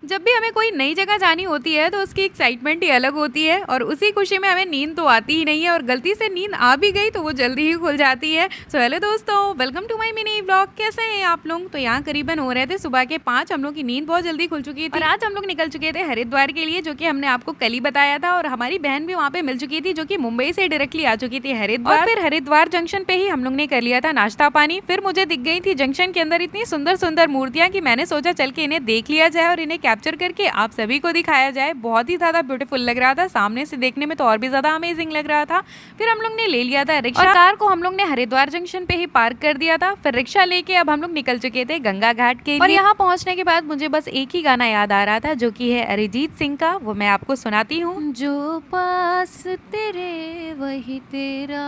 जब भी हमें कोई नई जगह जानी होती है तो उसकी एक्साइटमेंट ही अलग होती है और उसी खुशी में हमें नींद तो आती ही नहीं है और गलती से नींद आ भी गई तो वो जल्दी ही खुल जाती है। सो हेलो दोस्तों, welcome to my mini vlog. कैसे हैं आप लोग? तो यहाँ करीबन हो रहे थे सुबह के 5। हम लोग की नींद बहुत जल्दी खुल चुकी थी और आज हम लोग निकल चुके थे हरिद्वार के लिए, जो कि हमने आपको कल ही बताया था। और हमारी बहन भी वहाँ पे मिल चुकी थी, जो कि मुंबई से डायरेक्टली आ चुकी थी हरिद्वार। फिर हरिद्वार जंक्शन पे ही हम लोग ने कर लिया था नाश्ता पानी। फिर मुझे दिख गई थी जंक्शन के अंदर इतनी सुंदर सुंदर मूर्तियां कि मैंने सोचा चल के इन्हें देख लिया जाए और इन्हें कैप्चर करके आप सभी को दिखाया जाए। बहुत ही ज्यादा ब्यूटीफुल लग रहा था, सामने से देखने में तो और भी ज्यादा अमेजिंग लग रहा था। फिर हम लोग ने ले लिया था रिक्शा और कार को हम लोग ने हरिद्वार जंक्शन पे ही पार्क कर दिया था। फिर रिक्शा लेके अब हम लोग निकल चुके थे गंगा घाट के लिए। और यहाँ पहुंचने के बाद मुझे बस एक ही गाना याद आ रहा था, जो कि है अरिजीत सिंह का। वो मैं आपको सुनाती हूँ। जो पास तेरे वही तेरा,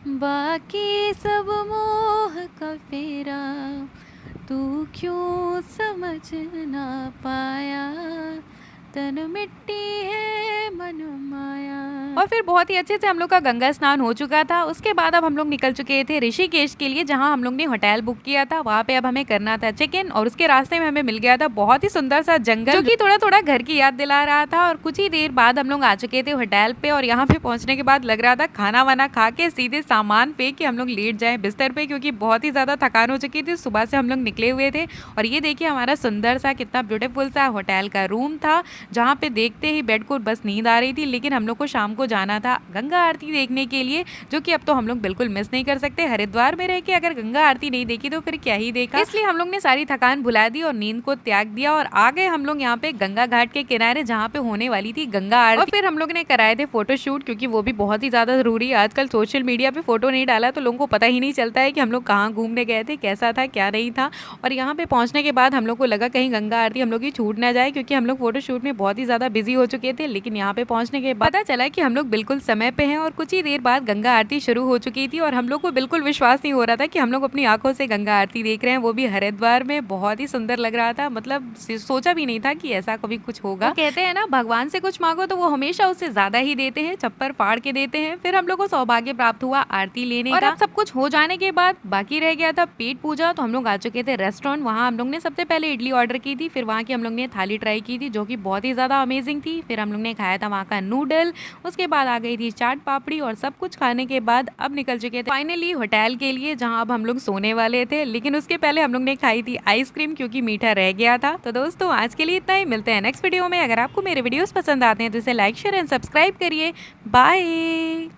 बाकी सब मोह का फेरा, तू क्यों समझ ना पाया, तन मिट्टी है मन माया। और फिर बहुत ही अच्छे से हम लोग का गंगा स्नान हो चुका था। उसके बाद अब हम लोग निकल चुके थे ऋषिकेश के लिए, जहां हम लोग ने होटल बुक किया था। वहां पे अब हमें करना था चेक इन और उसके रास्ते में हमें मिल गया था बहुत ही सुंदर सा जंगल, जो कि थोड़ा थोड़ा घर की याद दिला रहा था। और कुछ ही देर बाद हम लोग आ चुके थे होटल पे और यहाँ पे पहुंचने के बाद लग रहा था खाना वाना खा के सीधे सामान फेंक के हम लोग लेट जाए बिस्तर पे, क्योंकि बहुत ही ज्यादा थकान हो चुकी थी। सुबह से हम लोग निकले हुए थे और ये देखिए हमारा सुंदर सा कितना ब्यूटीफुल सा होटल का रूम था, जहाँ पे देखते ही बेड को बस नींद आ रही थी। लेकिन हम लोग को शाम को जाना था गंगा आरती देखने के लिए, जो कि अब तो हम लोग बिल्कुल मिस नहीं कर सकते। हरिद्वार में रह के अगर गंगा आरती नहीं देखी तो फिर क्या ही देखा। इसलिए हम लोग ने सारी थकान भुला दी और नींद को त्याग दिया और आ गए हम लोग यहाँ पे गंगा घाट के किनारे, जहाँ पे होने वाली थी गंगा आरती। और फिर हम लोग ने कराए थे फोटो शूट, क्योंकि वो भी बहुत ही ज्यादा जरूरी है। आजकल सोशल मीडिया पे फोटो नहीं डाला तो लोगों को पता ही नहीं चलता है कि हम लोग कहाँ घूमने गए थे, कैसा था क्या नहीं था। और यहाँ पे पहुंचने के बाद हम लोग को लगा कहीं गंगा आरती हम लोग की छूट ना जाए, क्योंकि हम लोग फोटो शूट में बहुत ही ज्यादा बिजी हो चुके थे। लेकिन यहाँ पे पहुंचने के बाद पता चला कि हम लोग बिल्कुल समय पे हैं और कुछ ही देर बाद गंगा आरती शुरू हो चुकी थी। और हम लोग को बिल्कुल विश्वास नहीं हो रहा था कि हम लोग अपनी आंखों से गंगा आरती देख रहे हैं, वो भी हरिद्वार में। बहुत ही सुंदर लग रहा था, मतलब सोचा भी नहीं था कि ऐसा कभी कुछ होगा। कहते हैं ना, भगवान से कुछ मांगो तो वो हमेशा उससे ज्यादा ही देते हैं, छप्पर फाड़ के देते हैं। फिर हम लोग को सौभाग्य प्राप्त हुआ आरती लेने का। सब कुछ हो जाने के बाद बाकी रह गया था पेट पूजा। तो हम लोग आ चुके थे रेस्टोरेंट। वहाँ हम लोग ने सबसे पहले इडली ऑर्डर की थी, फिर वहाँ की हम लोग ने थाली ट्राई की थी, जो कि बहुत ही ज्यादा अमेजिंग थी। फिर हम लोग ने खाया था वहाँ का नूडल, उसके बाद आ गई थी चाट पापड़ी। और सब कुछ खाने के बाद अब निकल चुके थे फाइनली होटल के लिए, जहाँ अब हम लोग सोने वाले थे। लेकिन उसके पहले हम लोग ने खाई थी आइसक्रीम, क्योंकि मीठा रह गया था। तो दोस्तों आज के लिए इतना ही, मिलते हैं नेक्स्ट वीडियो में। अगर आपको मेरे वीडियोस पसंद आते हैं तो इसे लाइक शेयर एंड सब्सक्राइब करिए। बाय।